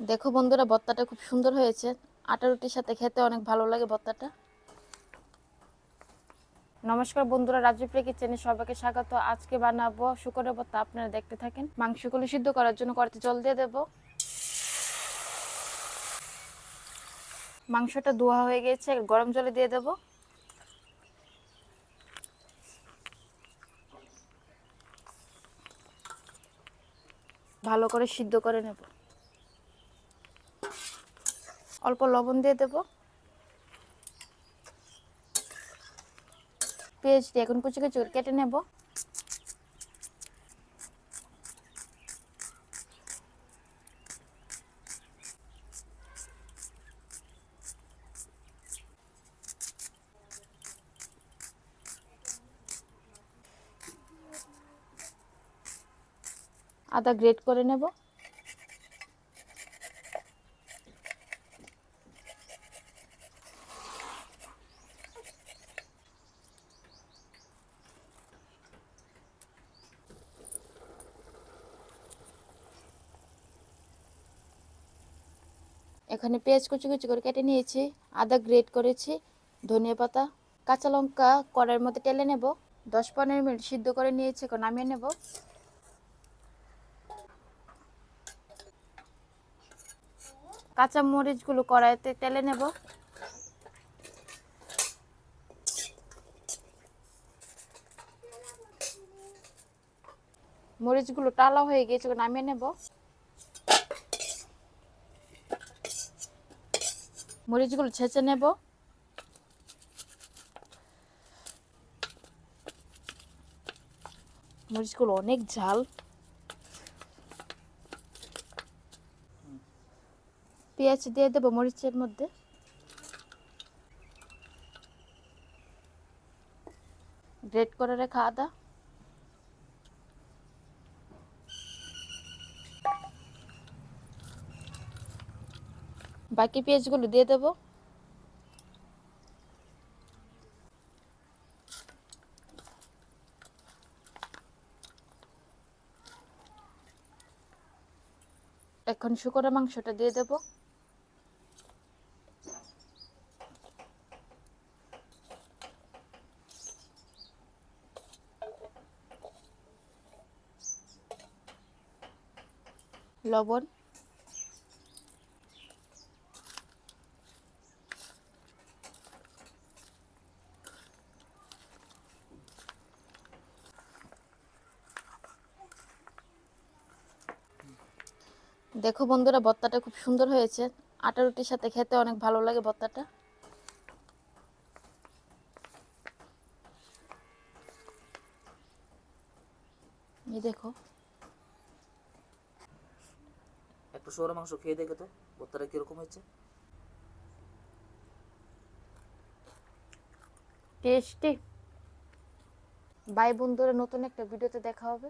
দেখো বন্ধুরা, ভর্তাটা খুব সুন্দর হয়েছে। আটা রুটির সাথে খেতে অনেক ভালো লাগে ভর্তাটা। নমস্কার বন্ধুরা, রাজুপ্রিয়া কিচেনে সবাইকে স্বাগত। আজকে বানাবো শুকরের ভর্তা, আপনারা দেখতে থাকেন। মাংসগুলো সিদ্ধ করার জন্য কড়াইতে জল দিয়ে দেব। মাংসটা ধোয়া হয়ে গেছে, গরম জলে দিয়ে দেব। ভালো করে সিদ্ধ করে নেব। অল্প লবণ দিয়ে দেব। পেঁয়াজটি এখন কুচি কুচি করে কেটে নেব। আদা গ্রেট করে নেব। এখানে পেঁয়াজ কুচি কুচি করে কেটে নিয়েছি, আদা গ্রেট করেছি, ধনিয়া পাতা, কাঁচা লঙ্কা কড়াইয়ের মধ্যে টেলে নেব। 10-15 মিনিট সিদ্ধ করে নিয়েছি, এখন নামিয়ে নেব। কাঁচা মরিচগুলো কড়াইতে টেলে নেব। মরিচগুলো টালা হয়ে গেছে, নামিয়ে নেব। মরিচগুলো ছেঁচে নেব। মরিচগুলো অনেক ঝাল। পেঁয়াজ দিয়ে দেবো মরিচের মধ্যে। গ্রেট করে রাখা আদা, বাকি পেঁয়াজগুলো দিয়ে দেবো। এখন শুকনো মাংসটা দিয়ে দেবো। লবণ, দেখো বন্ধুরা, ভর্তাটা খুব সুন্দর হয়েছে। আটা রুটির সাথে খেতে অনেক ভালো লাগে ভর্তাটা। এই দেখো, একটু শুয়োরের মাংস খেয়ে দেখে তো ভর্তাটা কিরকম হয়েছে। টেস্টি। বাই বন্ধুরা, নতুন একটা ভিডিওতে দেখা হবে।